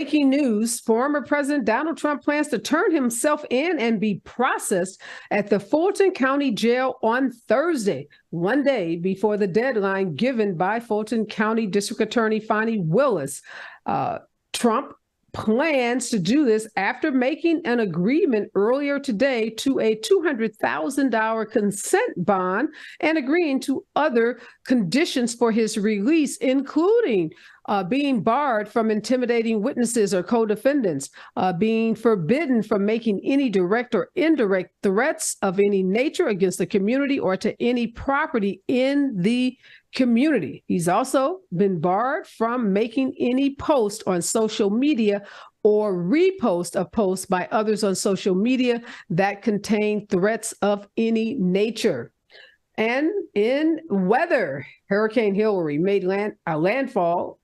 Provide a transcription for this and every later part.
Breaking news, former President Donald Trump plans to turn himself in and be processed at the Fulton County Jail on Thursday, one day before the deadline given by Fulton County District Attorney Fani Willis. Trump plans to do this after making an agreement earlier today to a $200,000 consent bond and agreeing to other conditions for his release, including being barred from intimidating witnesses or co-defendants, being forbidden from making any direct or indirect threats of any nature against the community or to any property in the community. He's also been barred from making any post on social media or repost of posts by others on social media that contain threats of any nature. And in weather, Hurricane Hillary made landfall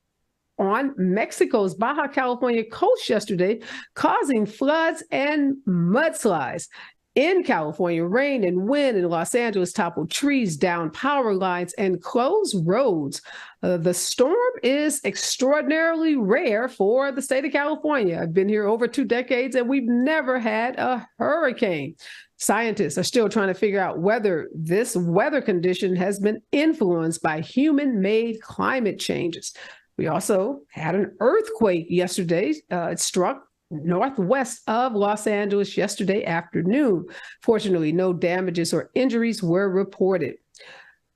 on Mexico's Baja California coast yesterday, causing floods and mudslides. In California, rain and wind in Los Angeles toppled trees, down power lines, and closed roads. The storm is extraordinarily rare for the state of California. I've been here over 2 decades, and we've never had a hurricane. Scientists are still trying to figure out whether this weather condition has been influenced by human-made climate changes. We also had an earthquake yesterday. It struck northwest of Los Angeles yesterday afternoon. Fortunately, no damages or injuries were reported.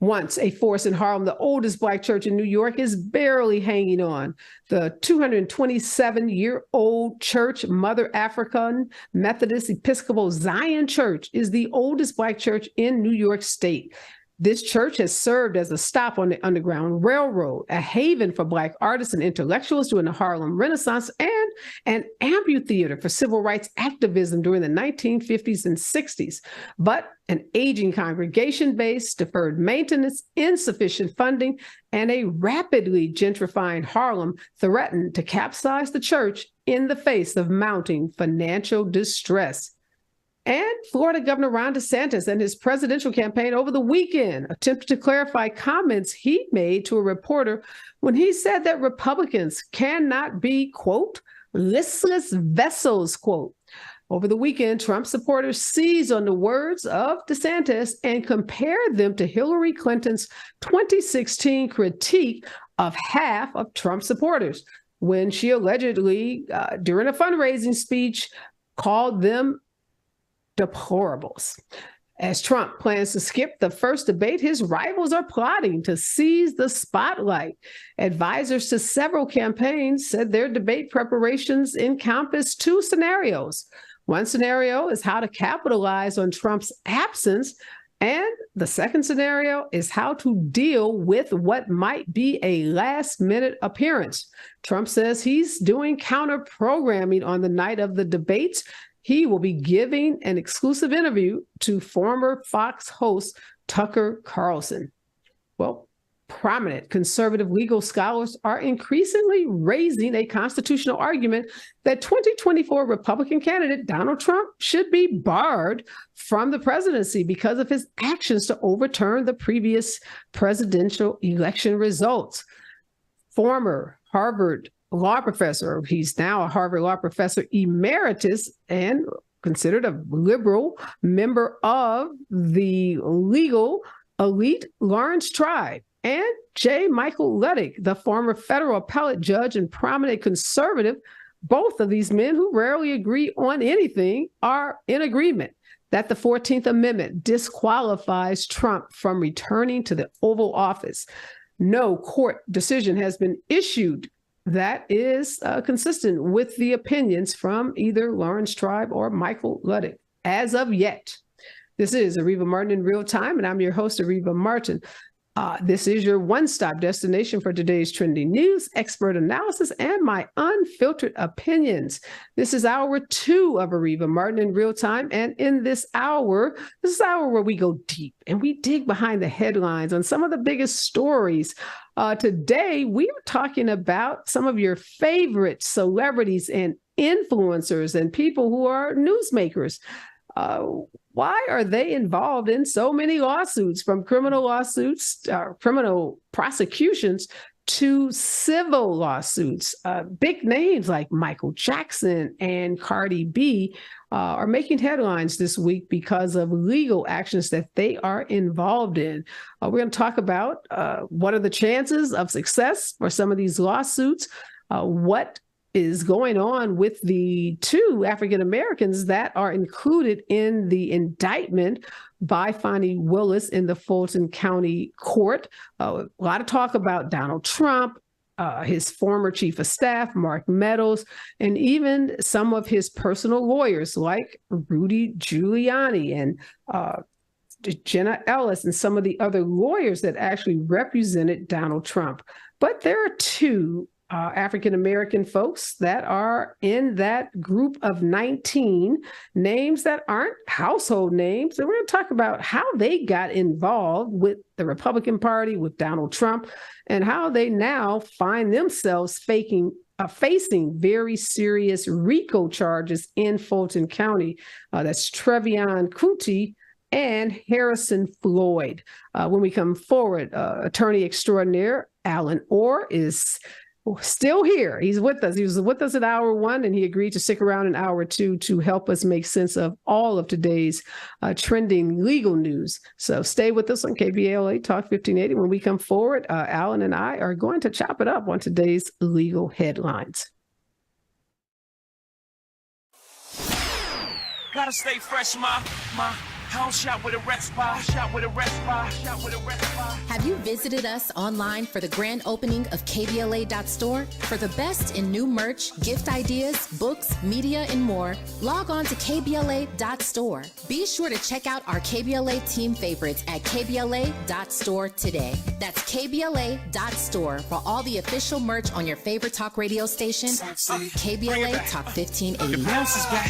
Once a force in Harlem, the oldest Black church in New York is barely hanging on. The 227-year-old church, Mother African Methodist Episcopal Zion Church, is the oldest Black church in New York State. This church has served as a stop on the Underground Railroad, a haven for Black artists and intellectuals during the Harlem Renaissance, and an amphitheater for civil rights activism during the 1950s and 60s. But an aging congregation base, deferred maintenance, insufficient funding, and a rapidly gentrifying Harlem threatened to capsize the church in the face of mounting financial distress. And Florida Governor Ron DeSantis and his presidential campaign over the weekend attempted to clarify comments he made to a reporter when he said that Republicans cannot be, quote, listless vessels, quote. Over the weekend, Trump supporters seized on the words of DeSantis and compared them to Hillary Clinton's 2016 critique of half of Trump supporters when she allegedly, during a fundraising speech, called them deplorables. As Trump plans to skip the first debate, his rivals are plotting to seize the spotlight. Advisors to several campaigns said their debate preparations encompass 2 scenarios. One scenario is how to capitalize on Trump's absence, and the second scenario is how to deal with what might be a last-minute appearance. Trump says he's doing counter-programming on the night of the debates. He will be giving an exclusive interview to former Fox host Tucker Carlson. Well, prominent conservative legal scholars are increasingly raising a constitutional argument that 2024 Republican candidate Donald Trump should be barred from the presidency because of his actions to overturn the previous presidential election results. Former Harvard law professor. He's now a Harvard law professor emeritus and considered a liberal member of the legal elite, Lawrence Tribe, and J. Michael Ludwig, the former federal appellate judge and prominent conservative. Both of these men, who rarely agree on anything, are in agreement that the 14th Amendment disqualifies Trump from returning to the Oval Office. No court decision has been issued that is consistent with the opinions from either Lawrence Tribe or Michael Ludwig as of yet. This is Areva Martin in real time, and I'm your host, Areva Martin. This is your one-stop destination for today's trending news, expert analysis, and my unfiltered opinions. This is hour 2 of Areva Martin in real time, and in this hour where we go deep and we dig behind the headlines on some of the biggest stories. Today, we are talking about some of your favorite celebrities and influencers and people who are newsmakers. Why are they involved in so many lawsuits, from criminal lawsuits, criminal prosecutions, 2 civil lawsuits. Big names like Michael Jackson and Cardi B are making headlines this week because of legal actions that they are involved in. We're going to talk about what are the chances of success for some of these lawsuits, what is going on with the 2 African Americans that are included in the indictment by Fani Willis in the Fulton County Court. A lot of talk about Donald Trump, his former chief of staff, Mark Meadows, and even some of his personal lawyers like Rudy Giuliani and Jenna Ellis and some of the other lawyers that actually represented Donald Trump. But there are 2 African-American folks that are in that group of 19 names that aren't household names. And we're going to talk about how they got involved with the Republican Party, with Donald Trump, and how they now find themselves facing very serious RICO charges in Fulton County. That's Trevion Kuti and Harrison Floyd. When we come forward, attorney extraordinaire Allen Orr is still here. He's with us. He was with us at hour 1, and he agreed to stick around in hour 2 to help us make sense of all of today's trending legal news. So stay with us on KBLA Talk 1580. When we come forward, Alan and I are going to chop it up on today's legal headlines. Gotta stay fresh, my house shot with a rest bar, Have you visited us online for the grand opening of KBLA.store? For the best in new merch, gift ideas, books, media, and more, log on to KBLA.store. Be sure to check out our KBLA team favorites at KBLA.store today. That's KBLA.store for all the official merch on your favorite talk radio station, KBLA Talk 1580. The bounce is back.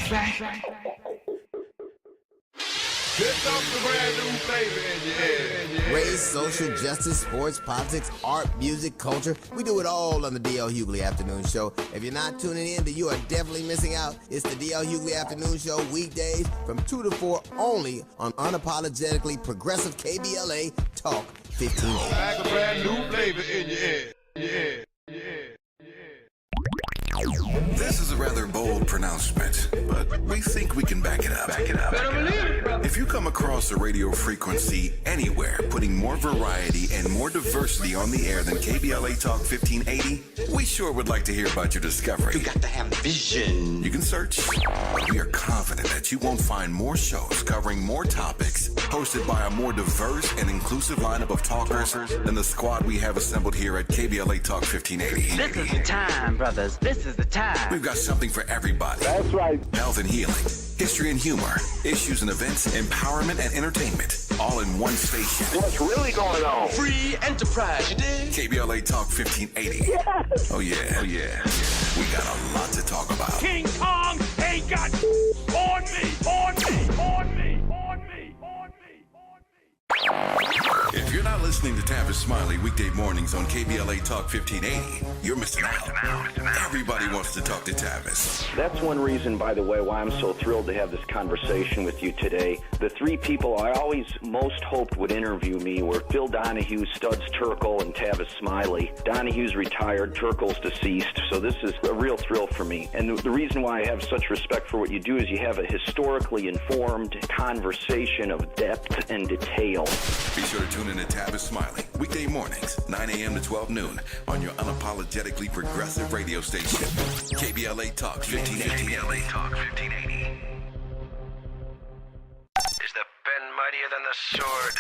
Here comes the brand new flavor in your head. Race, social justice, sports, politics, art, music, culture. We do it all on the D.L. Hughley Afternoon Show. If you're not tuning in, then you are definitely missing out. It's the D.L. Hughley Afternoon Show, weekdays from 2 to 4 only on unapologetically progressive KBLA Talk 1580. Like a brand new flavor in your head. This is a rather bold pronouncement, but we think we can back it up. If you come across a radio frequency anywhere putting more variety and more diversity on the air than KBLA Talk 1580, we sure would like to hear about your discovery. You got to have vision. You can search, but we are confident that you won't find more shows covering more topics, hosted by a more diverse and inclusive lineup of talkers than the squad we have assembled here at KBLA Talk 1580. This is the time, brothers. This is the time. We've got something for everybody. That's right. Health and healing, history and humor, issues and events, empowerment and entertainment, all in one station. What's really going on? Free enterprise, you dig? KBLA Talk 1580. Yes. Oh yeah. We got a lot to talk about. King Kong ain't got on me. If you're not listening to Tavis Smiley weekday mornings on KBLA Talk 1580, you're missing out. Everybody wants to talk to Tavis. That's one reason, by the way, why I'm so thrilled to have this conversation with you today. The 3 people I always most hoped would interview me were Phil Donahue, Studs Terkel, and Tavis Smiley. Donahue's retired, Terkel's deceased, so this is a real thrill for me. And the reason why I have such respect for what you do is you have a historically informed conversation of depth and detail. Be sure to tune in to Tavis Smiley weekday mornings, 9 a.m. to 12 noon on your unapologetically progressive radio station, KBLA Talk 1580. KBLA Talk 1580. Is the pen mightier than the sword?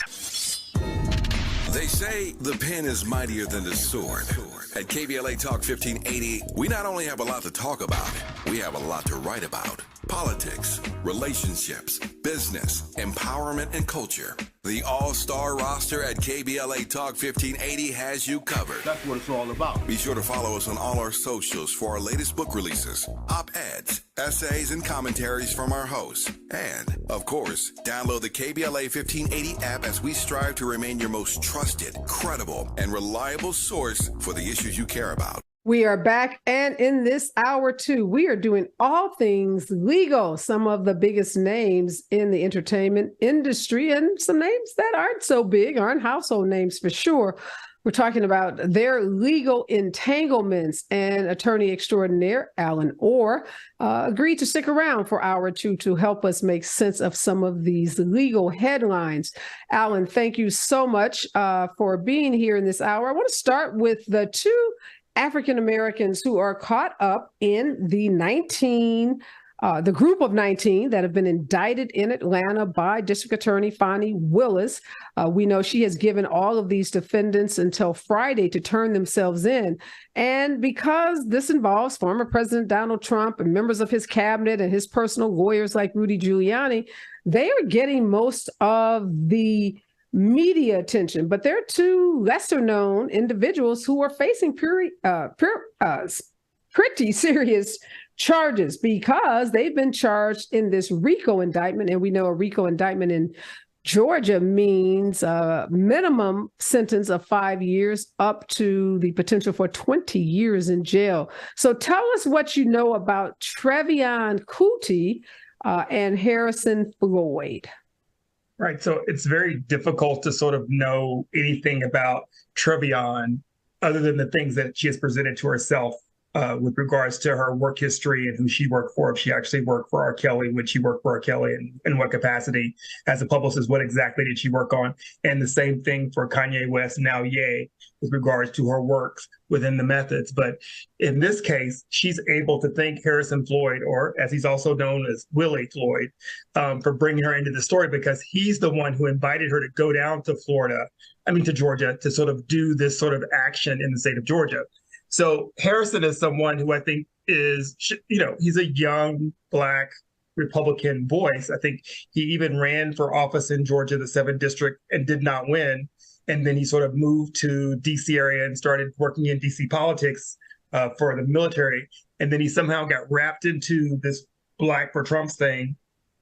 They say the pen is mightier than the sword. At KBLA Talk 1580, we not only have a lot to talk about, we have a lot to write about. Politics, relationships, business, empowerment, and culture. The all-star roster at KBLA Talk 1580 has you covered. That's what it's all about. Be sure to follow us on all our socials for our latest book releases, op-eds, essays, and commentaries from our hosts. And, of course, download the KBLA 1580 app as we strive to remain your most trusted, credible, and reliable source for the issues you care about. We are back, and in this hour, too, we are doing all things legal. Some of the biggest names in the entertainment industry, and some names that aren't so big, aren't household names for sure. We're talking about their legal entanglements, and attorney extraordinaire Allen Orr agreed to stick around for hour or two to help us make sense of some of these legal headlines. Allen, thank you so much for being here in this hour. I want to start with the two African Americans who are caught up in the group of 19 that have been indicted in Atlanta by District Attorney Fani Willis. We know she has given all of these defendants until Friday to turn themselves in. And because this involves former President Donald Trump and members of his cabinet and his personal lawyers like Rudy Giuliani, they are getting most of the media attention. But there are two lesser known individuals who are facing pretty serious charges because they've been charged in this RICO indictment. And we know a RICO indictment in Georgia means a minimum sentence of 5 years up to the potential for 20 years in jail. So tell us what you know about Trevion Kuti and Harrison Floyd. Right. So it's very difficult to sort of know anything about Trevion other than the things that she has presented to herself with regards to her work history and who she worked for, if she actually worked for R. Kelly, when she worked for R. Kelly, and in what capacity as a publicist, what exactly did she work on? And the same thing for Kanye West, now Ye, with regards to her works within the methods. But in this case, she's able to thank Harrison Floyd, or as he's also known as Willie Floyd, for bringing her into the story, because he's the one who invited her to go down to Georgia, to sort of do this sort of action in the state of Georgia. So Harrison is someone who I think is, he's a young Black Republican voice. I think he even ran for office in Georgia, the 7th district, and did not win. And then he sort of moved to DC area and started working in DC politics for the military. And then he somehow got wrapped into this Black for Trump thing.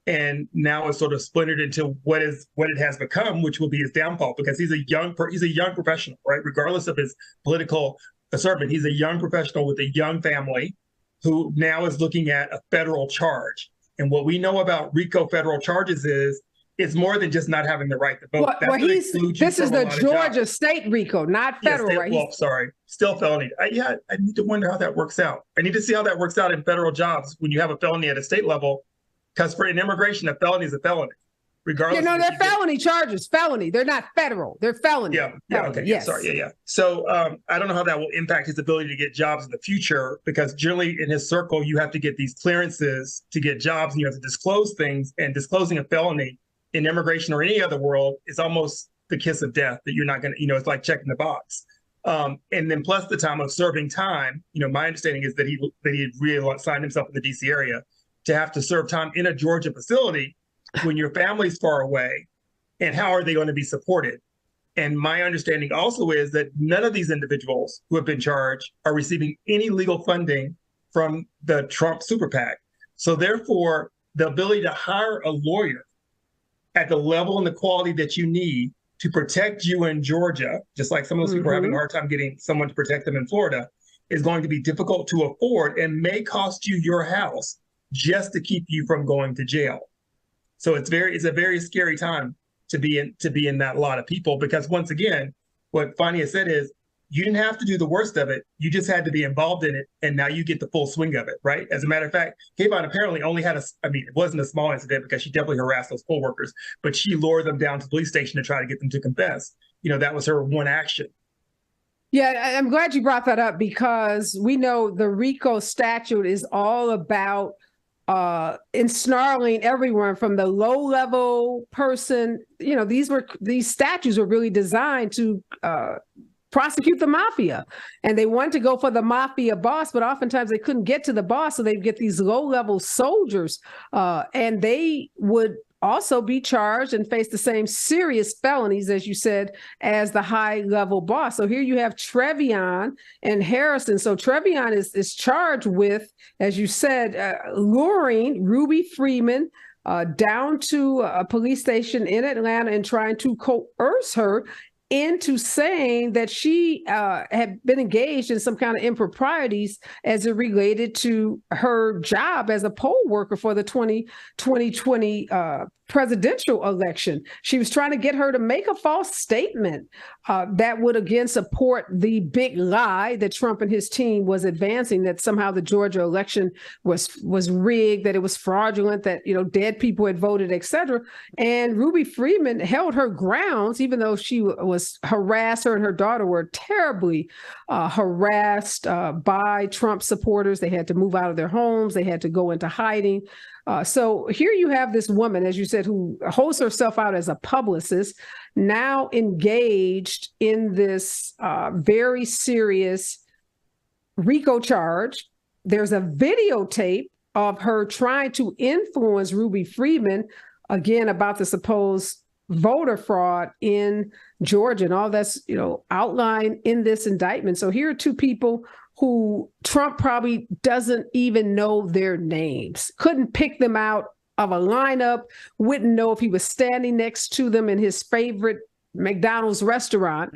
And now it's sort of splintered into what it has become, which will be his downfall, because he's a young professional, right? Regardless of his political assertion, he's a young professional with a young family who now is looking at a federal charge. And what we know about RICO federal charges is it's more than just not having the right to vote. This is the Georgia state RICO, not federal, right? Well, sorry, still felony. I need to wonder how that works out. I need to see how that works out in federal jobs when you have a felony at a state level, because in immigration, a felony is a felony. Regardless, they're felony charges. Felony. They're not federal. They're felony. Yeah. Okay. Yes. Sorry. Yeah. So I don't know how that will impact his ability to get jobs in the future, because generally in his circle, you have to get these clearances to get jobs, and you have to disclose things. And disclosing a felony in immigration or any other world is almost the kiss of death, that you're not going to, it's like checking the box. And then plus the time of serving time. My understanding is that he really signed himself in the DC area to have to serve time in a Georgia facility when your family's far away, and how are they going to be supported? And my understanding also is that none of these individuals who have been charged are receiving any legal funding from the Trump super PAC. So therefore, the ability to hire a lawyer at the level and the quality that you need to protect you in Georgia, just like some of those people are having a hard time getting someone to protect them in Florida, is going to be difficult to afford and may cost you your house just to keep you from going to jail. So it's a very scary time to be in that lot of people, because once again, what Fani has said is you didn't have to do the worst of it. You just had to be involved in it, and now you get the full swing of it, right? As a matter of fact, Kayvon apparently only had it wasn't a small incident, because she definitely harassed those poll workers, but she lured them down to the police station to try to get them to confess. That was her one action. Yeah, I'm glad you brought that up, because we know the RICO statute is all about ensnarling everyone from the low-level person. These statutes were really designed to prosecute the mafia, and they wanted to go for the mafia boss, but oftentimes they couldn't get to the boss, so they'd get these low-level soldiers, and they would also be charged and face the same serious felonies, as you said, as the high-level boss. So here you have Trevion and Harrison. So Trevion is charged with, as you said, luring Ruby Freeman down to a police station in Atlanta and trying to coerce her into saying that she had been engaged in some kind of improprieties as it related to her job as a poll worker for the 2020 presidential election. She was trying to get her to make a false statement that would again support the big lie that Trump and his team was advancing, that somehow the Georgia election was rigged, that it was fraudulent, that dead people had voted, etc. And Ruby Freeman held her grounds, even though she was harassed. Her and her daughter were terribly harassed by Trump supporters. They had to move out of their homes. They had to go into hiding. So here you have this woman, as you said, who holds herself out as a publicist, now engaged in this very serious RICO charge. There's a videotape of her trying to influence Ruby Freeman, again, about the supposed voter fraud in Georgia, and all that's outlined in this indictment. So here are two people who Trump probably doesn't even know their names, couldn't pick them out of a lineup, wouldn't know if he was standing next to them in his favorite McDonald's restaurant.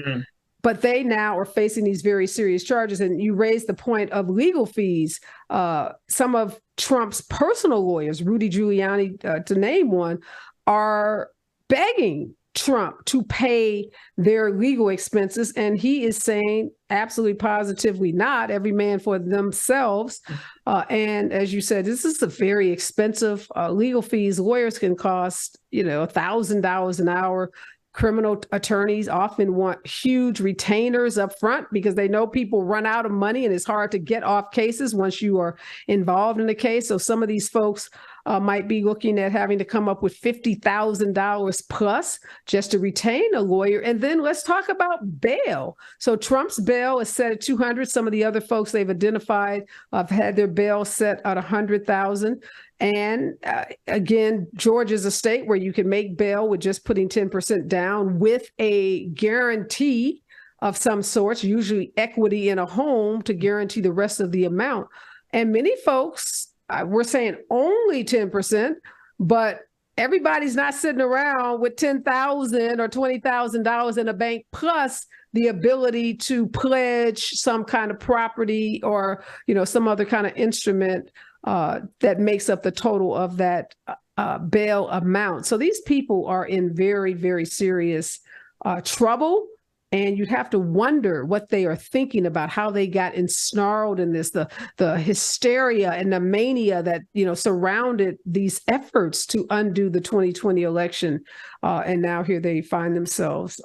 But they now are facing these very serious charges. And you raised the point of legal fees. Some of Trump's personal lawyers, Rudy Giuliani, to name one, are begging Trump to pay their legal expenses. And he is saying absolutely positively not, every man for themselves. And as you said, this is a very expensive legal fees. Lawyers can cost, $1,000 an hour. Criminal attorneys often want huge retainers up front because they know people run out of money and it's hard to get off cases once you are involved in the case. So some of these folks might be looking at having to come up with $50,000 plus just to retain a lawyer. And then let's talk about bail. So Trump's bail is set at $200,000. Some of the other folks they've identified have had their bail set at $100,000. And again, Georgia's a state where you can make bail with just putting 10% down with a guarantee of some sort, usually equity in a home to guarantee the rest of the amount. And many folks, we're saying only 10%, but everybody's not sitting around with $10,000 or $20,000 in a bank, plus the ability to pledge some kind of property or, some other kind of instrument that makes up the total of that bail amount. So these people are in very, very serious trouble. And you'd have to wonder what they are thinking about, how they got ensnarled in this, the hysteria and the mania that, surrounded these efforts to undo the 2020 election. And now here they find themselves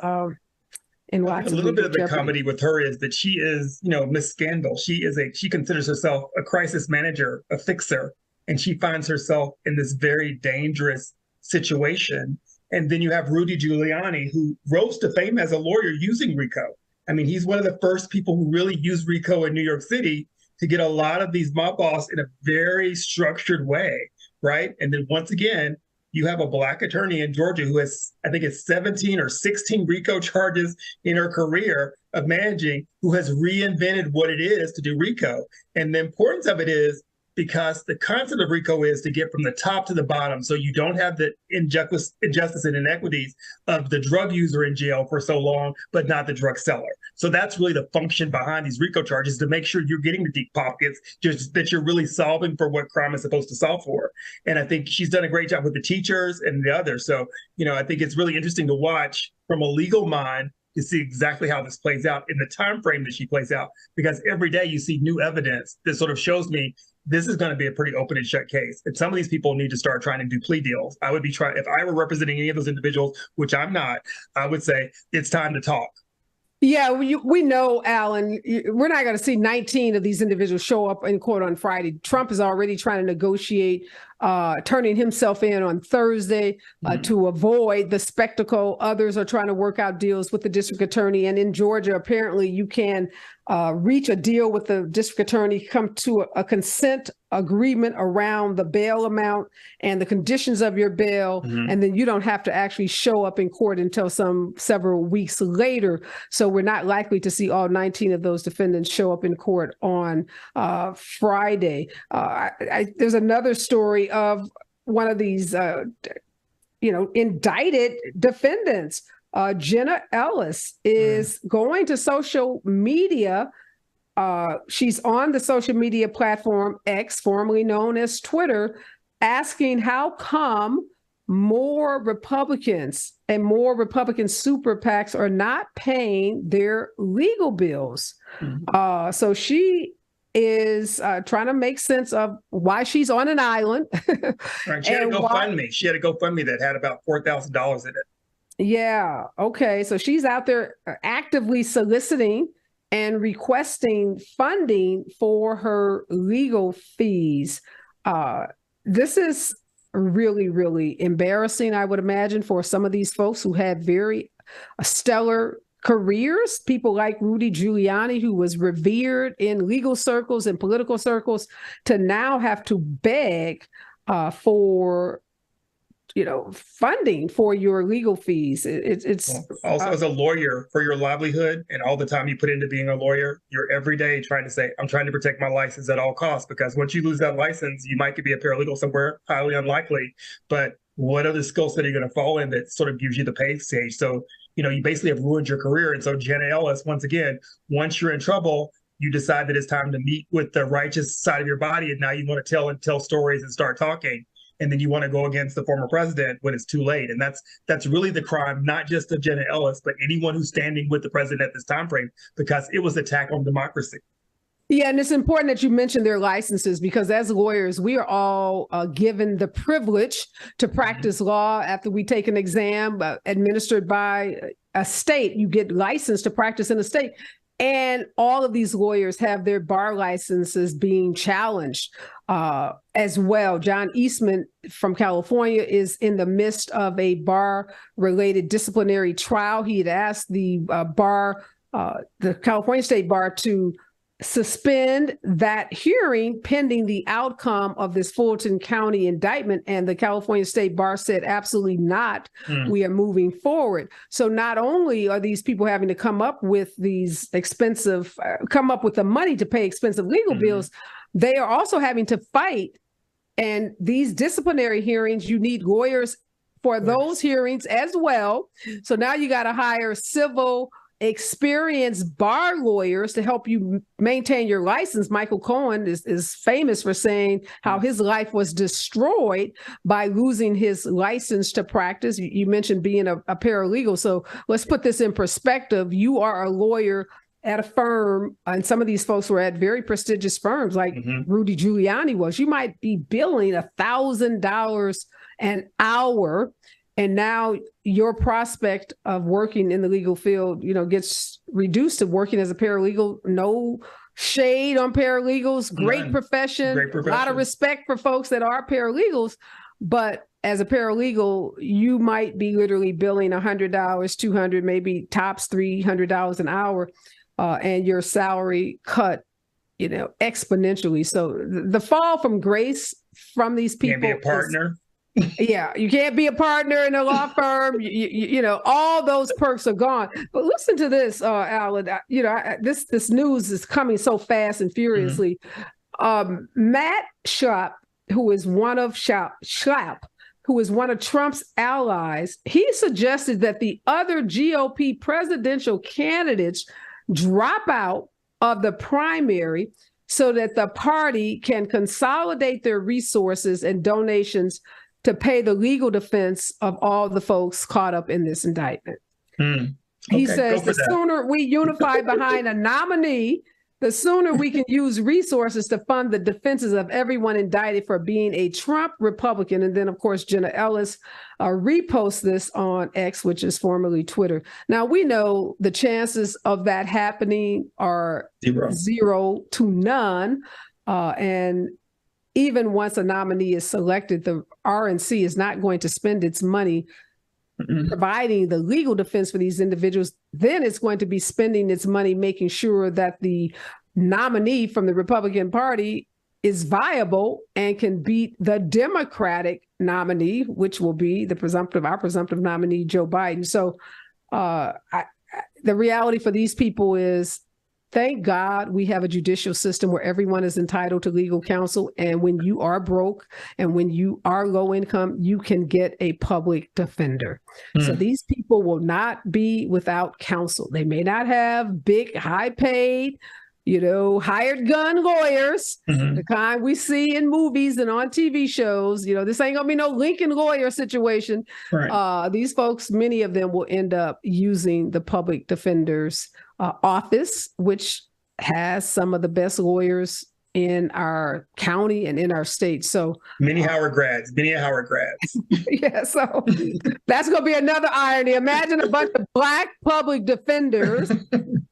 in lots a little bit of the comedy with her is that she is, Miss Scandal. She considers herself a crisis manager, a fixer, and she finds herself in this very dangerous situation. And then you have Rudy Giuliani, who rose to fame as a lawyer using RICO. I mean, he's one of the first people who really used RICO in New York City to get a lot of these mob boss in a very structured way, right? And then once again, you have a Black attorney in Georgia who has, I think it's 17 or 16 RICO charges in her career of managing, who has reinvented what it is to do RICO. And the importance of it is because the concept of RICO is to get from the top to the bottom. So you don't have the injustice and inequities of the drug user in jail for so long, but not the drug seller. So that's really the function behind these RICO charges, to make sure you're getting the deep pockets, just that you're really solving for what crime is supposed to solve for. And I think she's done a great job with the teachers and the others. So, I think it's really interesting to watch from a legal mind to see exactly how this plays out in the time frame that she plays out, because every day you see new evidence that sort of shows me this is going to be a pretty open and shut case. And some of these people need to start trying to do plea deals. I would be trying, if I were representing any of those individuals, which I'm not, I would say it's time to talk. Yeah, we know, Allen, we're not going to see 19 of these individuals show up in court on Friday. Trump is already trying to negotiate, turning himself in on Thursday to avoid the spectacle. Others are trying to work out deals with the district attorney. And in Georgia, apparently you can reach a deal with the district attorney, come to a consent agreement around the bail amount and the conditions of your bail. And then you don't have to actually show up in court until several weeks later. So we're not likely to see all 19 of those defendants show up in court on Friday. There's another story of one of these, indicted defendants. Jenna Ellis is going to social media. She's on the social media platform X, formerly known as Twitter, asking how come more Republicans and more Republican super PACs are not paying their legal bills. So she is trying to make sense of why she's on an island. Right. She had a GoFundMe. She had a GoFundMe that had about $4,000 in it. Yeah. Okay. So she's out there actively soliciting and requesting funding for her legal fees. This is really, really embarrassing, I would imagine, for some of these folks who had very stellar careers. People like Rudy Giuliani, who was revered in legal circles and political circles, to now have to beg for funding for your legal fees. It's also as a lawyer, for your livelihood and all the time you put into being a lawyer, you're every day trying to say, I'm trying to protect my license at all costs, because once you lose that license, you might be a paralegal somewhere, highly unlikely. But what other skill set are you going to fall in that sort of gives you the pay stage? So, you basically have ruined your career. And so Jenna Ellis, once again, once you're in trouble, you decide that it's time to meet with the righteous side of your body. And now you want to tell stories and start talking. And then you want to go against the former president when it's too late. And that's really the crime, not just of Jenna Ellis, but anyone who's standing with the president at this time frame, because it was an attack on democracy. Yeah, and it's important that you mention their licenses, because as lawyers, we are all given the privilege to practice law after we take an exam administered by a state. You get licensed to practice in a state. And all of these lawyers have their bar licenses being challenged as well. John Eastman from California is in the midst of a bar-related disciplinary trial. He had asked the California State Bar to suspend that hearing pending the outcome of this Fulton County indictment. And the California State Bar said, absolutely not. We are moving forward. So not only are these people having to come up with these come up with the money to pay expensive legal bills, they are also having to fight. And these disciplinary hearings, you need lawyers for those hearings as well. So now you got to hire civil experienced bar lawyers to help you maintain your license. Michael Cohen is famous for saying how his life was destroyed by losing his license to practice. You mentioned being a paralegal. So let's put this in perspective. You are a lawyer at a firm, and some of these folks were at very prestigious firms like Rudy Giuliani was. You might be billing $1,000 an hour. And now your prospect of working in the legal field, gets reduced to working as a paralegal. No shade on paralegals, great profession, a lot of respect for folks that are paralegals. But as a paralegal, you might be literally billing $100, $200, maybe tops $300 an hour, and your salary cut, exponentially. So the fall from grace from these people. Can't be a partner. Yeah, you can't be a partner in a law firm. All those perks are gone. But listen to this, Alan. This news is coming so fast and furiously. Matt Schlapp, who is one of Trump's allies, he suggested that the other GOP presidential candidates drop out of the primary so that the party can consolidate their resources and donations to pay the legal defense of all the folks caught up in this indictment. He says the sooner we unify behind a nominee, the sooner we can use resources to fund the defenses of everyone indicted for being a Trump Republican. And then, of course, Jenna Ellis reposts this on X, which is formerly Twitter. Now, we know the chances of that happening are zero to none. And even once a nominee is selected, the RNC is not going to spend its money providing the legal defense for these individuals. Then it's going to be spending its money making sure that the nominee from the Republican Party is viable and can beat the Democratic nominee, which will be our presumptive nominee, Joe Biden. So the reality for these people is, thank God we have a judicial system where everyone is entitled to legal counsel. And when you are broke and when you are low income, you can get a public defender. So these people will not be without counsel. They may not have big, high paid, hired gun lawyers, the kind we see in movies and on TV shows. This ain't gonna be no Lincoln lawyer situation. Right. These folks, many of them will end up using the public defender's office, which has some of the best lawyers in our county and in our state. So many Howard grads. Yeah, so that's going to be another irony. Imagine a bunch of Black public defenders,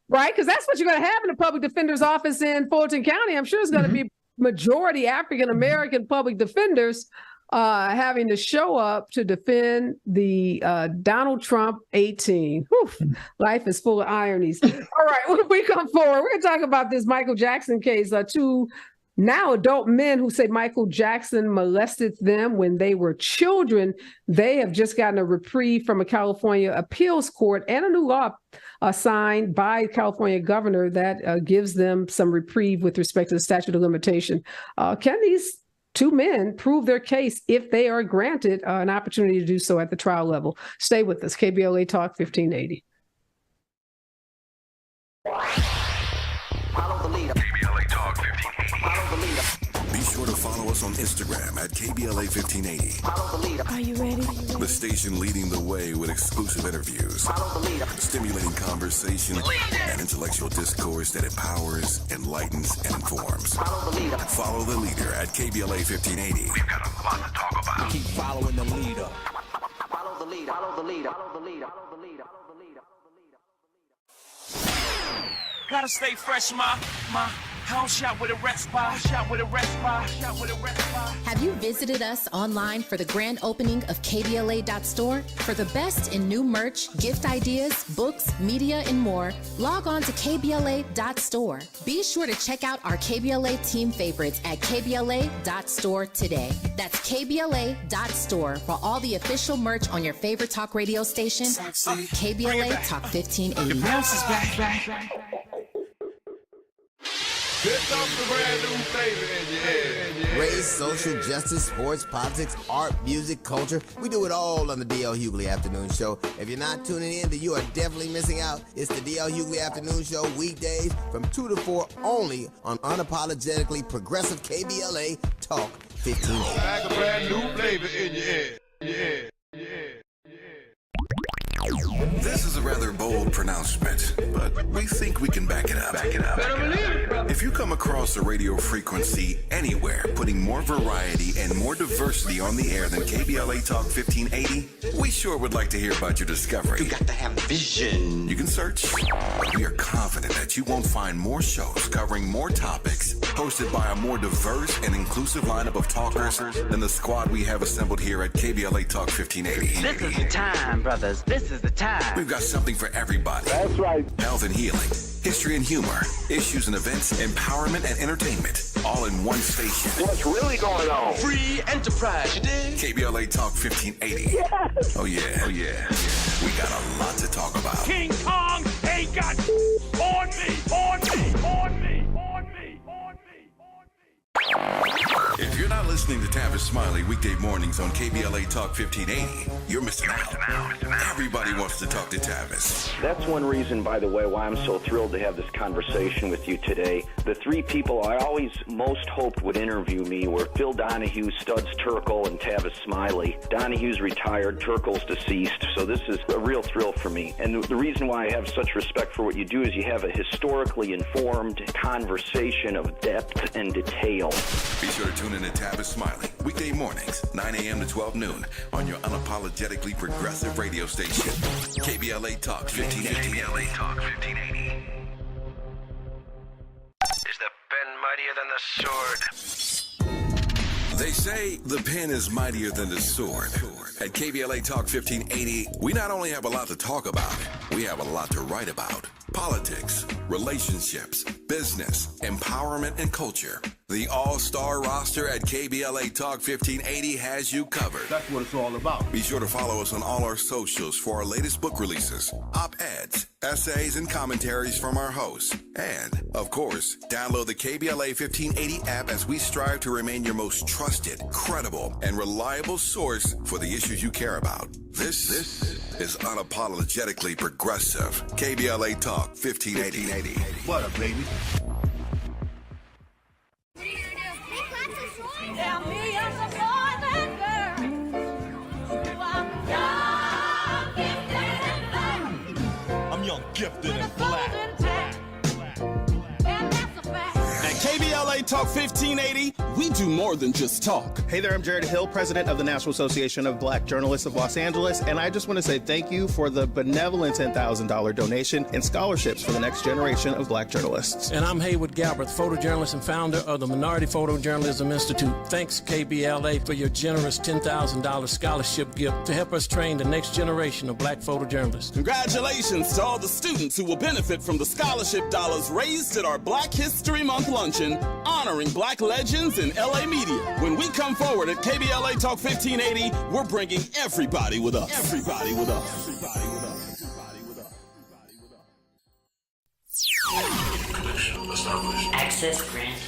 right? Because that's what you're going to have in the public defender's office in Fulton County. I'm sure it's going to be majority African-American public defenders having to show up to defend the Donald Trump 18. Whew, life is full of ironies. All right, when we come forward, we're going to talk about this Michael Jackson case. Two now adult men who say Michael Jackson molested them when they were children. They have just gotten a reprieve from a California appeals court and a new law signed by California governor that gives them some reprieve with respect to the statute of limitation. Can these two men prove their case if they are granted an opportunity to do so at the trial level? Stay with us. KBLA Talk 1580. Follow the leader. KBLA Talk 1580. Follow the leader. Be sure to follow us on Instagram at KBLA 1580. Follow the leader. Are you ready? The station leading the way with exclusive interviews, Follow the leader. stimulating conversation, and intellectual discourse that empowers, enlightens, and informs. Follow the leader. Follow the leader at KBLA 1580. We've got a lot to talk about. Keep following the leader. Follow the leader. Follow the leader. Follow the leader. Follow the leader. Follow the leader. Gotta stay fresh, my house shot with a rest bar, shot with a rest bar, shot with a rest bar. Have you visited us online for the grand opening of KBLA.store? For the best in new merch, gift ideas, books, media, and more, log on to KBLA.store. Be sure to check out our KBLA team favorites at KBLA.store today. That's KBLA.store for all the official merch on your favorite talk radio station, KBLA Talk 1580. Bounce is back. Here comes the brand new flavor in your head. Race, social justice, sports, politics, art, music, culture. We do it all on the D.L. Hughley Afternoon Show. If you're not tuning in, then you are definitely missing out. It's the D.L. Hughley Afternoon Show, weekdays from 2 to 4 only on unapologetically progressive KBLA Talk 1580. Like a brand new flavor in your head. This is a rather bold pronouncement, but we think we can back it up. If you come across a radio frequency anywhere putting more variety and more diversity on the air than KBLA Talk 1580, we sure would like to hear about your discovery. You got to have vision. You can search, but we are confident that you won't find more shows covering more topics, hosted by a more diverse and inclusive lineup of talkers than the squad we have assembled here at KBLA Talk 1580. This is the time, brothers. This is the time. We've got something for everybody. That's right. Health and healing, history and humor, issues and events, empowerment and entertainment, all in one station. What's really going on? Free enterprise, you dig? KBLA Talk 1580. Yes. Oh yeah. We got a lot to talk about. King Kong ain't got on me. If you're not listening to Tavis Smiley weekday mornings on KBLA Talk 1580, you're missing out. Everybody wants to talk to Tavis. That's one reason, by the way, why I'm so thrilled to have this conversation with you today. The three people I always most hoped would interview me were Phil Donahue, Studs Terkel, and Tavis Smiley. Donahue's retired, Terkel's deceased, so this is a real thrill for me. And the reason why I have such respect for what you do is you have a historically informed conversation of depth and detail. Be sure to tune in to Tavis Smiley weekday mornings, 9 a.m. to 12 noon on your unapologetically progressive radio station, KBLA Talk 1580. KBLA Talk 1580. Is the pen mightier than the sword? They say the pen is mightier than the sword. At KBLA Talk 1580, we not only have a lot to talk about, we have a lot to write about. Politics, relationships, business, empowerment, and culture. The all-star roster at KBLA Talk 1580 has you covered. That's what it's all about. Be sure to follow us on all our socials for our latest book releases, op-eds, essays, and commentaries from our hosts. And, of course, download the KBLA 1580 app as we strive to remain your most trusted, credible, and reliable source for the issues you care about. This is unapologetically progressive. KBLA Talk 1580. What up, baby? KBLA Talk 1580, we do more than just talk. Hey there, I'm Jared Hill, president of the National Association of Black Journalists of Los Angeles, and I just want to say thank you for the benevolent $10,000 donation and scholarships for the next generation of black journalists. And I'm Haywood Galbraith, photojournalist and founder of the Minority Photojournalism Institute. Thanks, KBLA, for your generous $10,000 scholarship gift to help us train the next generation of black photojournalists. Congratulations to all the students who will benefit from the scholarship dollars raised at our Black History Month luncheon, honoring black legends in LA media. When we come forward at KBLA Talk 1580, we're bringing everybody with us. Everybody with us. Everybody with us. Everybody with us. Connection established. Access granted.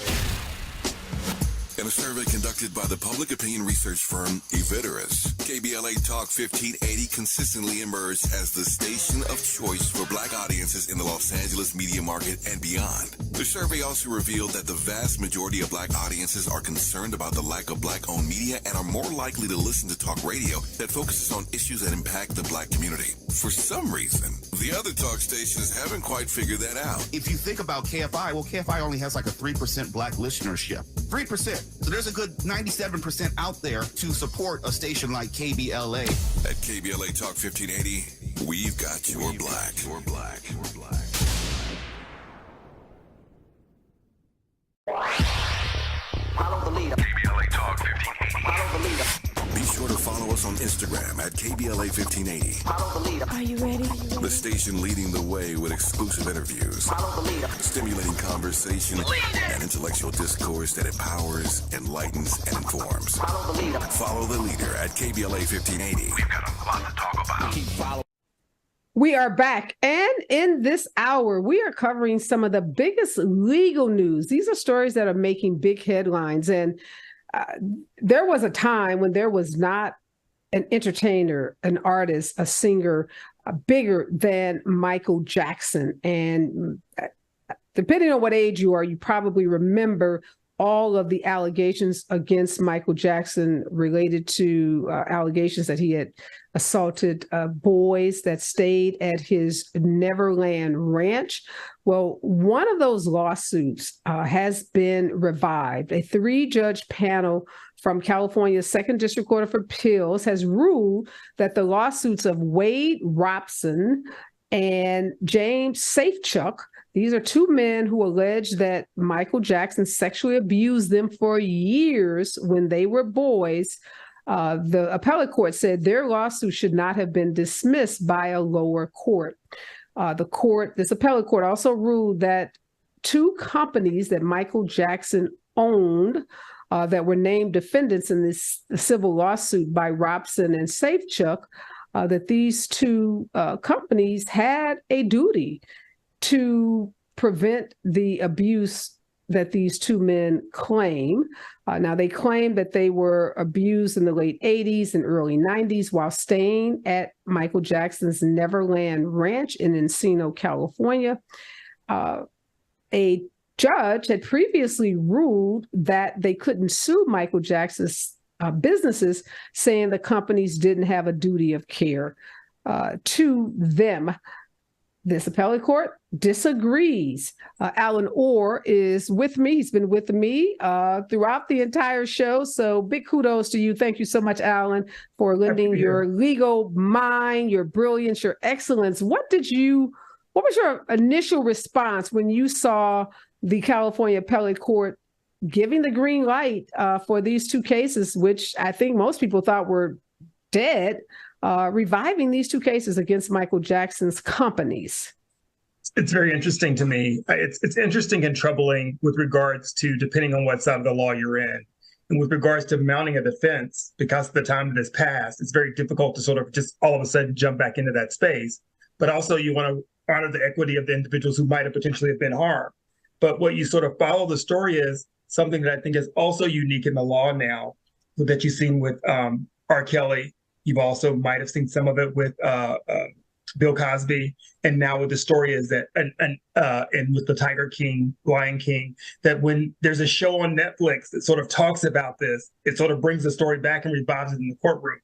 In a survey conducted by the public opinion research firm Eviderus, KBLA Talk 1580 consistently emerged as the station of choice for black audiences in the Los Angeles media market and beyond. The survey also revealed that the vast majority of black audiences are concerned about the lack of black-owned media and are more likely to listen to talk radio that focuses on issues that impact the black community. For some reason, the other talk stations haven't quite figured that out. If you think about KFI, well, KFI only has like a 3% black listenership. 3%. So there's a good 97% out there to support a station like KBLA. At KBLA Talk 1580, we've got your black. Your black. Your black. Follow the leader. KBLA Talk 1580. Follow the leader. Be sure to follow us on Instagram at KBLA 1580. Follow the leader. Are you ready? The station leading the way with exclusive interviews, Follow the leader. stimulating conversation, and intellectual discourse that empowers, enlightens, and informs. Follow the leader. Follow the leader at KBLA 1580. We've got a lot to talk about. Keep following. We are back, and in this hour, we are covering some of the biggest legal news. These are stories that are making big headlines, and there was a time when there was not an entertainer, an artist, a singer bigger than Michael Jackson. And depending on what age you are, you probably remember all of the allegations against Michael Jackson related to allegations that he had assaulted boys that stayed at his Neverland Ranch. Well, one of those lawsuits has been revived. A 3-judge panel from California's Second District Court of Appeals has ruled that the lawsuits of Wade Robson and James Safechuck, these are two men who allege that Michael Jackson sexually abused them for years when they were boys. The appellate court said their lawsuit should not have been dismissed by a lower court. This appellate court also ruled that two companies that Michael Jackson owned that were named defendants in this civil lawsuit by Robson and Safechuck, that these two companies had a duty to prevent the abuse that these two men claim. Now, they claim that they were abused in the late 80s and early 90s while staying at Michael Jackson's Neverland Ranch in Encino, California. A judge had previously ruled that they couldn't sue Michael Jackson's businesses, saying the companies didn't have a duty of care to them. This appellate court disagrees. Allen Orr is with me. He's been with me throughout the entire show. So big kudos to you. Thank you so much, Allen, for lending your legal mind, your brilliance, your excellence. What was your initial response when you saw the California appellate court giving the green light for these two cases, which I think most people thought were dead, reviving these two cases against Michael Jackson's companies? It's very interesting to me. It's interesting and troubling with regards to depending on what side of the law you're in. And with regards to mounting a defense, because of the time that has passed, it's very difficult to sort of just all of a sudden jump back into that space. But also you want to honor the equity of the individuals who might have potentially have been harmed. But what you sort of follow the story is something that I think is also unique in the law now that you've seen with R. Kelly. You've also might have seen some of it with Bill Cosby, and now with the story is that, and with the Tiger King, Lion King, that when there's a show on Netflix that sort of talks about this, it sort of brings the story back and revives it in the courtroom.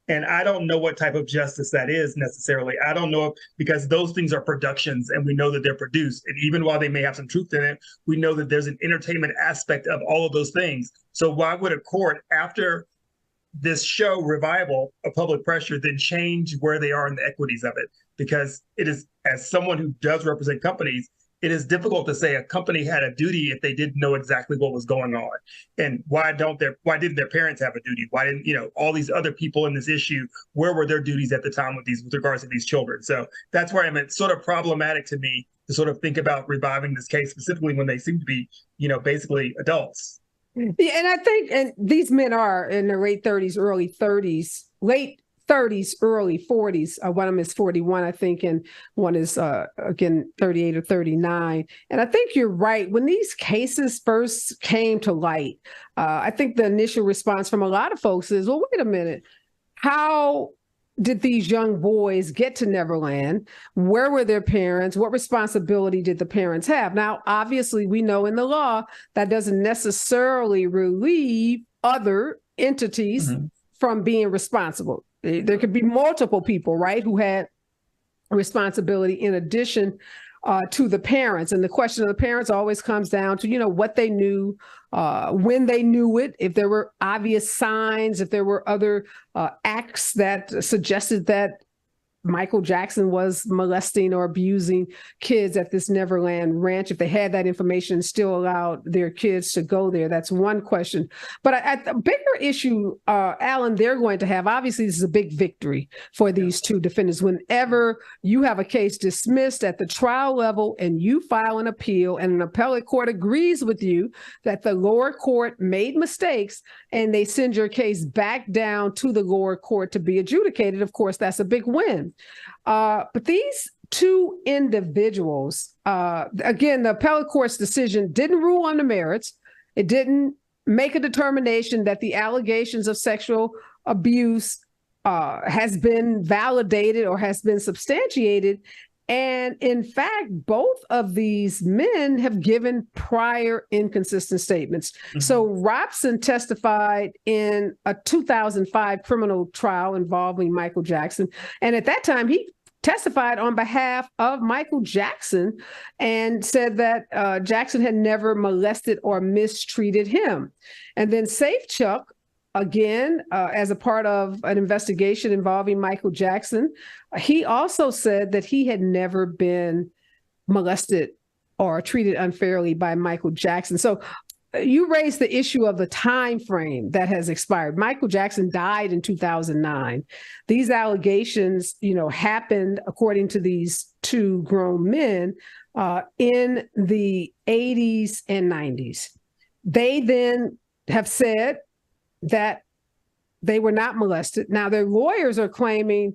And I don't know what type of justice that is necessarily. I don't know because those things are productions and we know that they're produced. And even while they may have some truth in it, we know that there's an entertainment aspect of all of those things. So why would a court, after this show revival of public pressure, then change where they are in the equities of it? Because it is, as someone who does represent companies, it is difficult to say a company had a duty if they didn't know exactly what was going on. And why didn't their parents have a duty? Why didn't, all these other people in this issue, where were their duties at the time with regards to these children? So that's where it's sort of problematic to me to sort of think about reviving this case, specifically when they seem to be, basically adults. Yeah, and I think, and these men are in their late 30s, early 30s, early 40s. One of them is 41, I think, and one is, again, 38 or 39. And I think you're right. When these cases first came to light, I think the initial response from a lot of folks is, well, wait a minute, how did these young boys get to Neverland? Where were their parents? What responsibility did the parents have? Now, obviously, we know in the law that doesn't necessarily relieve other entities from being responsible. There could be multiple people, right, who had responsibility in addition to the parents. And the question of the parents always comes down to, what they knew, when they knew it, if there were obvious signs, if there were other acts that suggested that Michael Jackson was molesting or abusing kids at this Neverland ranch, if they had that information, still allowed their kids to go there. That's one question. But the bigger issue, Allen, they're going to have, obviously, this is a big victory for these two defendants. Whenever you have a case dismissed at the trial level and you file an appeal and an appellate court agrees with you that the lower court made mistakes and they send your case back down to the lower court to be adjudicated, of course, that's a big win. But these two individuals, again, the appellate court's decision didn't rule on the merits. It didn't make a determination that the allegations of sexual abuse has been validated or has been substantiated. And in fact, both of these men have given prior inconsistent statements. So Robson testified in a 2005 criminal trial involving Michael Jackson. And at that time, he testified on behalf of Michael Jackson and said that Jackson had never molested or mistreated him. And then Safechuck, again, as a part of an investigation involving Michael Jackson, he also said that he had never been molested or treated unfairly by Michael Jackson. So you raised the issue of the time frame that has expired. Michael Jackson died in 2009. These allegations, happened, according to these two grown men, in the 80s and 90s. They then have said that they were not molested. Now, their lawyers are claiming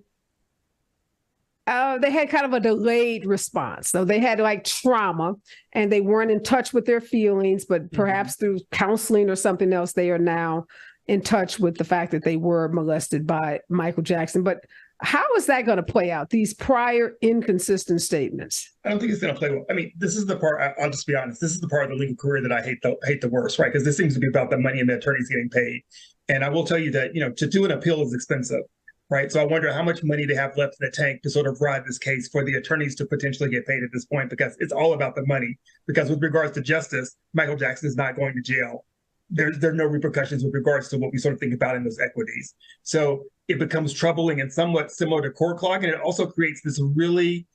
they had kind of a delayed response. So they had trauma and they weren't in touch with their feelings, but perhaps through counseling or something else, they are now in touch with the fact that they were molested by Michael Jackson. But how is that going to play out, these prior inconsistent statements? I don't think it's going to play well. I mean, this is the part, I'll just be honest, this is the part of the legal career that I hate the worst, right? Because this seems to be about the money and the attorneys getting paid. And I will tell you that, to do an appeal is expensive, right? So I wonder how much money they have left in the tank to sort of ride this case for the attorneys to potentially get paid at this point, because it's all about the money. Because with regards to justice, Michael Jackson is not going to jail. There are no repercussions with regards to what we sort of think about in those equities. So it becomes troubling and somewhat similar to court clock. And it also creates this really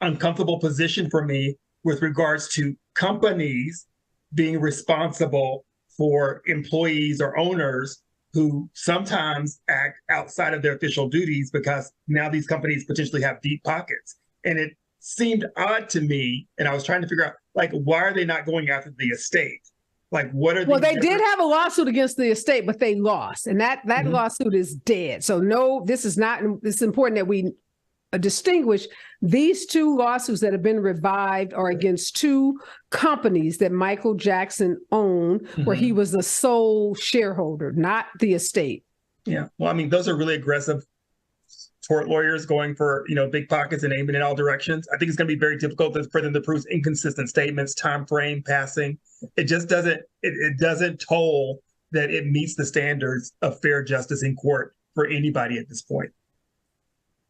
uncomfortable position for me with regards to companies being responsible for employees or owners who sometimes act outside of their official duties, because now these companies potentially have deep pockets. And it seemed odd to me, and I was trying to figure out, why are they not going after the estate? What are they did have a lawsuit against the estate, but they lost. And that lawsuit is dead. So no, this is not, it's important that we distinguish these two lawsuits that have been revived are against two companies that Michael Jackson owned, where he was the sole shareholder, not the estate. Yeah. Well, I mean, those are really aggressive tort lawyers going for, big pockets and aiming in all directions. I think it's going to be very difficult for them to prove inconsistent statements, time frame, passing. It just doesn't, it doesn't toll that it meets the standards of fair justice in court for anybody at this point.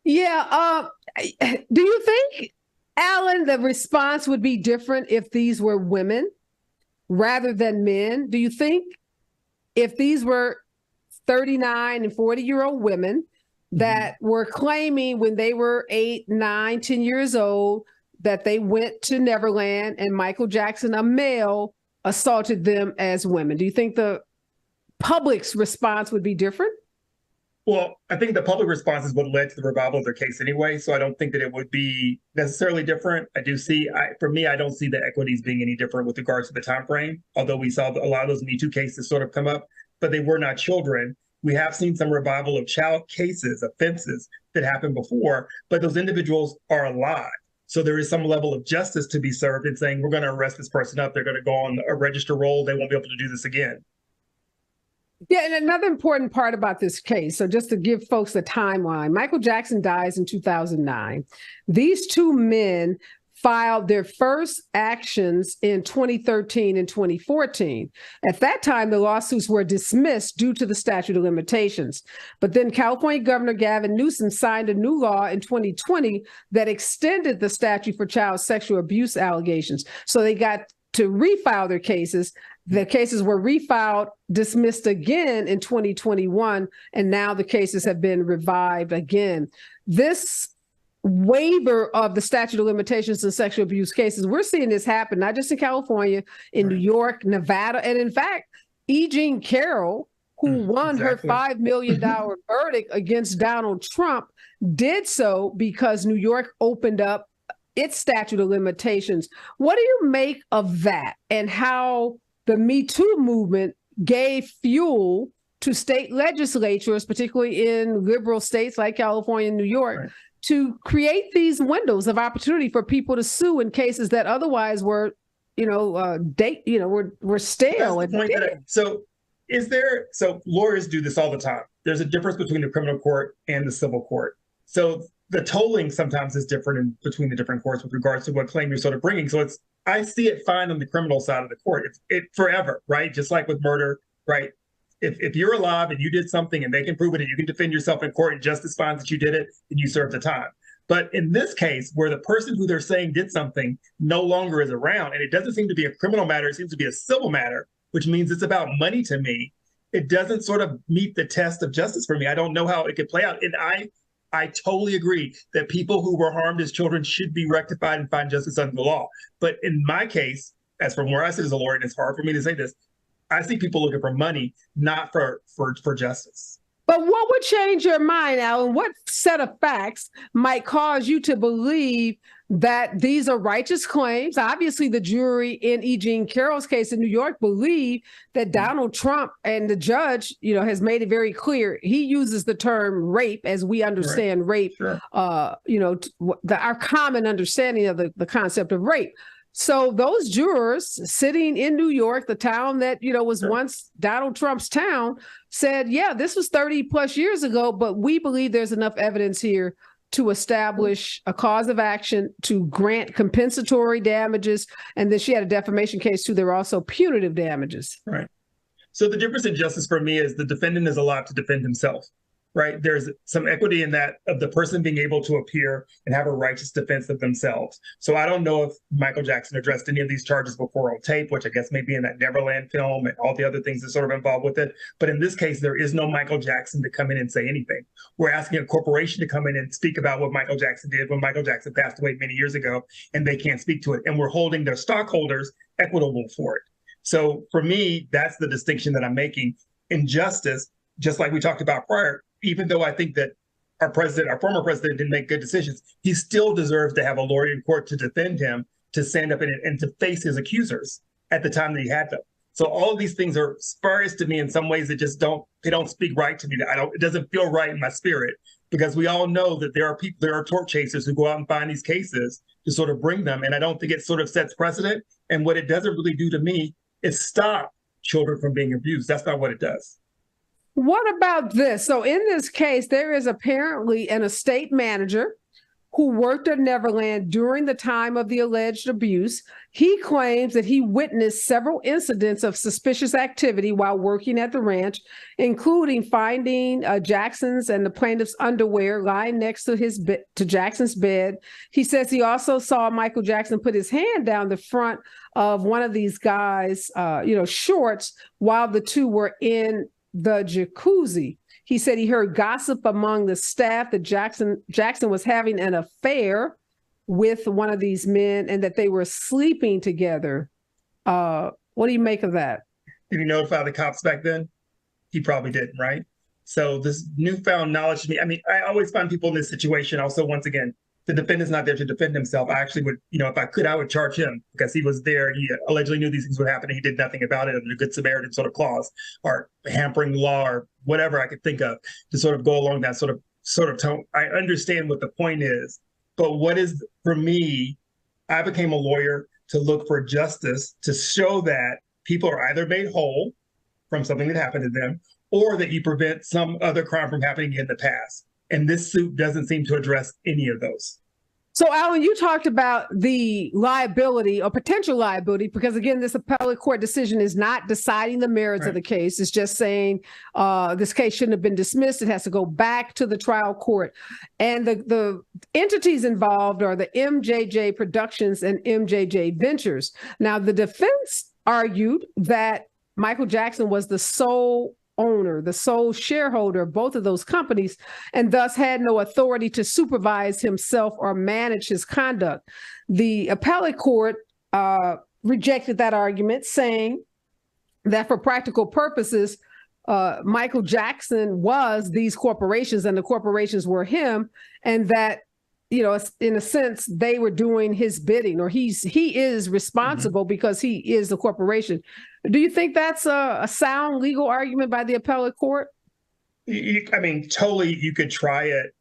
Yeah. Do you think, Alan, the response would be different if these were women rather than men? Do you think if these were 39 and 40-year-old women that were claiming when they were 8, 9, 10 years old that they went to Neverland and Michael Jackson, a male, assaulted them as women, do you think the public's response would be different? Well, I think the public response is what led to the revival of their case anyway, so I don't think that it would be necessarily different. I don't see the equities being any different with regards to the time frame, although we saw a lot of those Me Too cases sort of come up, but they were not children. We have seen some revival of child cases, offenses that happened before, but those individuals are alive. So there is some level of justice to be served in saying, we're going to arrest this person up. They're going to go on a register roll. They won't be able to do this again. Yeah, and another important part about this case, so just to give folks a timeline, Michael Jackson dies in 2009. These two men filed their first actions in 2013 and 2014. At that time, the lawsuits were dismissed due to the statute of limitations. But then California Governor Gavin Newsom signed a new law in 2020 that extended the statute for child sexual abuse allegations. So they got to refile their cases. The cases were refiled, dismissed again in 2021, and now the cases have been revived again. This waiver of the statute of limitations in sexual abuse cases, we're seeing this happen, not just in California, in New York, Nevada, and in fact, E. Jean Carroll, who won her $5 million verdict against Donald Trump, did so because New York opened up its statute of limitations. What do you make of that and how the Me Too movement gave fuel to state legislatures, particularly in liberal states like California and New York, to create these windows of opportunity for people to sue in cases that otherwise were, were stale. So lawyers do this all the time. There's a difference between the criminal court and the civil court. So the tolling sometimes is different between the different courts with regards to what claim you're sort of bringing. So I see it fine on the criminal side of the court. It's forever, right? Just like with murder, right? If you're alive and you did something and they can prove it and you can defend yourself in court and justice finds that you did it, then you serve the time. But in this case, where the person who they're saying did something no longer is around, and it doesn't seem to be a criminal matter, it seems to be a civil matter, which means it's about money to me, it doesn't sort of meet the test of justice for me. I don't know how it could play out. And I totally agree that people who were harmed as children should be rectified and find justice under the law. But in my case, as from where I sit as a lawyer, and it's hard for me to say this, I see people looking for money, not for justice. But what would change your mind, Alan? What set of facts might cause you to believe that these are righteous claims? Obviously, the jury in E. Jean Carroll's case in New York believe that Donald Trump, and the judge, has made it very clear. He uses the term rape as we understand rape, sure. Our common understanding of the concept of rape. So those jurors sitting in New York, the town that, was once Donald Trump's town, said, yeah, this was 30 plus years ago, but we believe there's enough evidence here to establish a cause of action, to grant compensatory damages. And then she had a defamation case too. There were also punitive damages. Right. So the difference in justice for me is the defendant is allowed to defend himself. Right. There's some equity in that of the person being able to appear and have a righteous defense of themselves. So I don't know if Michael Jackson addressed any of these charges before on tape, which I guess may be in that Neverland film and all the other things that sort of involved with it. But in this case, there is no Michael Jackson to come in and say anything. We're asking a corporation to come in and speak about what Michael Jackson did when Michael Jackson passed away many years ago, and they can't speak to it. And we're holding their stockholders equitable for it. So for me, that's the distinction that I'm making. In justice, just like we talked about prior, even though I think that our former president didn't make good decisions, he still deserves to have a lawyer in court to defend him, to stand up and to face his accusers at the time that he had them. So all of these things are spurious to me in some ways that just don't speak right to me. It doesn't feel right in my spirit, because we all know that there are tort chasers who go out and find these cases to sort of bring them. And I don't think it sort of sets precedent. And what it doesn't really do to me is stop children from being abused. That's not what it does. What about this? So in this case, there is apparently an estate manager who worked at Neverland during the time of the alleged abuse. He claims that he witnessed several incidents of suspicious activity while working at the ranch, including finding Jackson's and the plaintiff's underwear lying next to Jackson's bed. He says he also saw Michael Jackson put his hand down the front of one of these guys' shorts while the two were in the jacuzzi. He said he heard gossip among the staff that Jackson was having an affair with one of these men and that they were sleeping together. What do you make of that? Did he notify the cops back then? He probably didn't, right? So this newfound knowledge to me, I mean, I always find people in this situation. Also, once again, the defendant's not there to defend himself. I actually would, if I could, I would charge him because he was there. He allegedly knew these things would happen and he did nothing about it under the Good Samaritan sort of clause or hampering law or whatever I could think of to sort of go along that sort of tone. I understand what the point is, but what is, for me, I became a lawyer to look for justice to show that people are either made whole from something that happened to them or that you prevent some other crime from happening in the past. And this suit doesn't seem to address any of those. So, Allen, you talked about the liability or potential liability, because, again, this appellate court decision is not deciding the merits of the case. It's just saying this case shouldn't have been dismissed. It has to go back to the trial court. And the entities involved are the MJJ Productions and MJJ Ventures. Now, the defense argued that Michael Jackson was the sole owner, the sole shareholder of both of those companies, and thus had no authority to supervise himself or manage his conduct. The appellate court rejected that argument, saying that for practical purposes, Michael Jackson was these corporations and the corporations were him, and that, in a sense, they were doing his bidding, or he is responsible because he is the corporation. Do you think that's a sound legal argument by the appellate court? Totally, you could try it.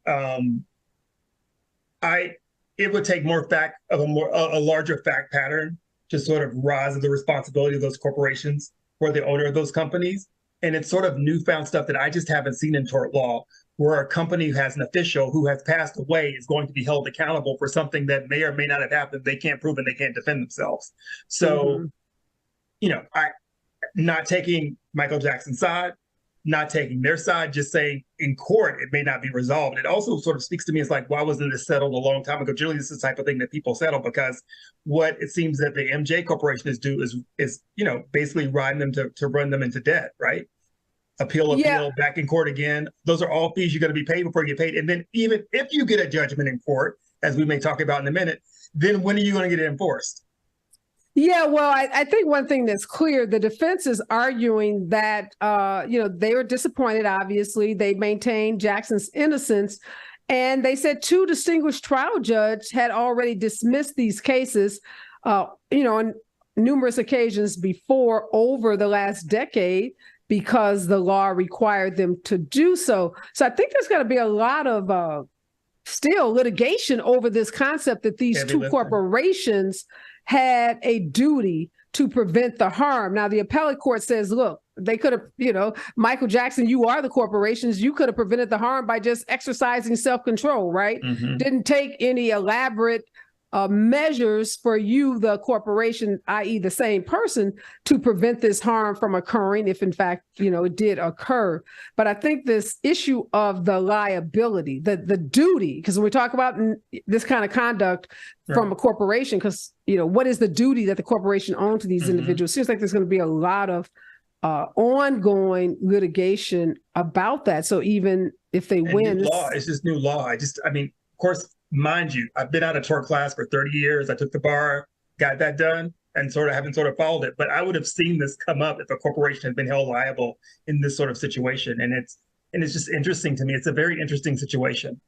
It would take a larger fact pattern to sort of rise of the responsibility of those corporations for the owner of those companies. And it's sort of newfound stuff that I just haven't seen in tort law, where a company who has an official who has passed away is going to be held accountable for something that may or may not have happened. They can't prove and they can't defend themselves. So, I not taking Michael Jackson's side, not taking their side, just saying in court it may not be resolved. It also sort of speaks to me as like, why wasn't this settled a long time ago? Generally, this is the type of thing that people settle because what it seems that the MJ Corporation is basically riding them to run them into debt, right? Appeal, back in court again. Those are all fees you're going to be paid before you get paid. And then even if you get a judgment in court, as we may talk about in a minute, then when are you going to get it enforced? Yeah, well, I think one thing that's clear, the defense is arguing that, they were disappointed, obviously. They maintained Jackson's innocence. And they said two distinguished trial judges had already dismissed these cases, on numerous occasions before over the last decade because the law required them to do so. So I think there's going to be a lot of still litigation over this concept that these two corporations had a duty to prevent the harm. Now, the appellate court says, look, they could have, Michael Jackson, you are the corporations. You could have prevented the harm by just exercising self-control, right? Mm-hmm. Didn't take any elaborate measures for you, the corporation, i.e. the same person, to prevent this harm from occurring if, in fact, it did occur. But I think this issue of the liability, the duty, because when we talk about this kind of conduct from a corporation, because, what is the duty that the corporation owns to these individuals? Seems like there's going to be a lot of ongoing litigation about that. So even if they win, it's just new law. Of course, mind you, I've been out of tort class for 30 years. I took the bar, got that done, and haven't followed it. But I would have seen this come up if a corporation had been held liable in this sort of situation. And it's just interesting to me. It's a very interesting situation.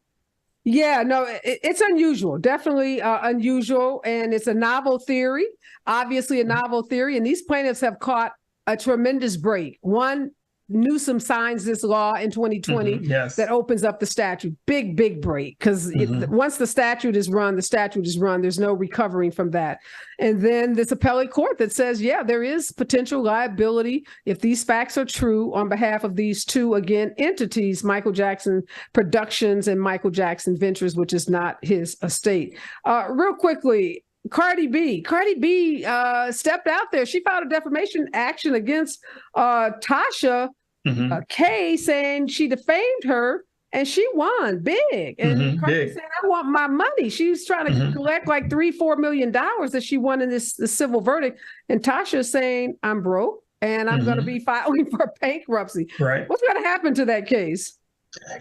Yeah, no, it's unusual, definitely unusual. And it's a novel theory, obviously a novel theory. And these plaintiffs have caught a tremendous break. One, Newsom signs this law in 2020 Yes. that opens up the statute. Big break, because once the statute is run, the statute is run. There's no recovering from that. And then this appellate court that says, yeah, there is potential liability if these facts are true on behalf of these two, again, entities, Michael Jackson Productions and Michael Jackson Ventures, which is not his estate. Real quickly, Cardi B stepped out there. She filed a defamation action against Tasha K, saying she defamed her, and she won big. And Cardi said, I want my money. She was trying to collect like $3-4 million that she won in this civil verdict. And Tasha is saying, I'm broke and I'm going to be filing for bankruptcy. Right. What's going to happen to that case?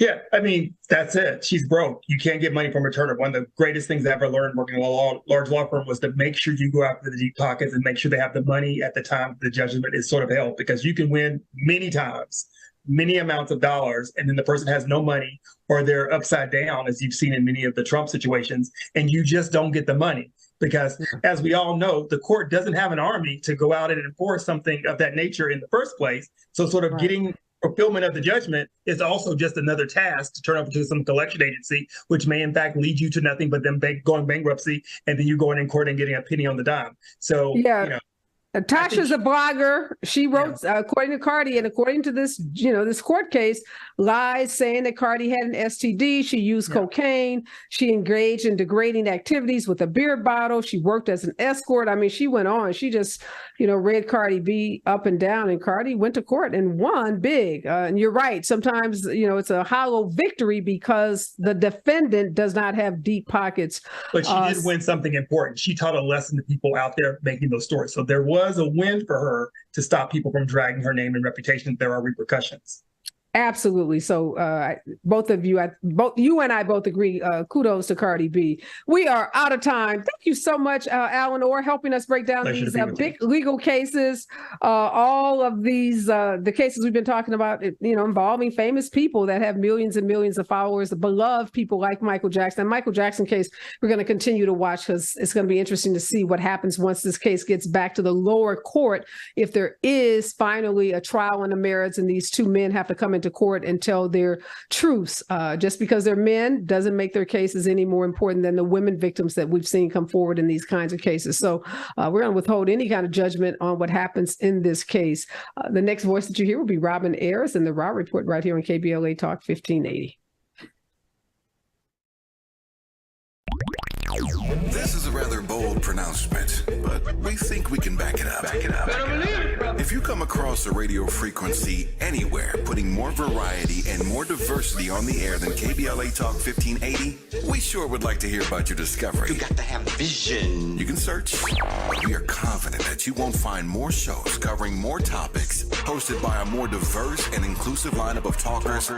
Yeah, I mean, that's it. She's broke. You can't get money from a Turner. One of the greatest things I ever learned working in a large law firm was to make sure you go after the deep pockets and make sure they have the money at the time the judgment is sort of held, because you can win many times, many amounts of dollars, and then the person has no money, or they're upside down, as you've seen in many of the Trump situations, and you just don't get the money. Because as we all know, the court doesn't have an army to go out and enforce something of that nature in the first place. So sort of getting fulfillment of the judgment is also just another task to turn up to some collection agency, which may in fact lead you to nothing but them going bankruptcy, and then you going in court and getting a penny on the dime. So, Tasha's a blogger. She wrote, according to Cardi, and according to this, this court case, lies saying that Cardi had an STD. She used cocaine. She engaged in degrading activities with a beer bottle. She worked as an escort. I mean, she went on. She just, read Cardi B up and down, and Cardi went to court and won big. And you're right. Sometimes, it's a hollow victory because the defendant does not have deep pockets. But she did win something important. She taught a lesson to people out there making those stories. So there was a win for her to stop people from dragging her name and reputation. There are repercussions. Absolutely. So both you and I both agree. Kudos to Cardi B. We are out of time. Thank you so much, Allen Orr, helping us break down these big legal cases. All of these, the cases we've been talking about, involving famous people that have millions and millions of followers, beloved people like Michael Jackson. The Michael Jackson case, we're going to continue to watch, because it's going to be interesting to see what happens once this case gets back to the lower court. If there is finally a trial on the merits and these two men have to come into court and tell their truths. Just because they're men doesn't make their cases any more important than the women victims that we've seen come forward in these kinds of cases. So we're going to withhold any kind of judgment on what happens in this case. The next voice that you hear will be Robin Ayers in the Raw Report right here on KBLA Talk 1580. This is a rather bold pronouncement, but we think we can back it up. If you come across a radio frequency anywhere putting more variety and more diversity on the air than KBLA Talk 1580, we sure would like to hear about your discovery. You got to have vision. You can search, but we are confident that you won't find more shows covering more topics, hosted by a more diverse and inclusive lineup of talkers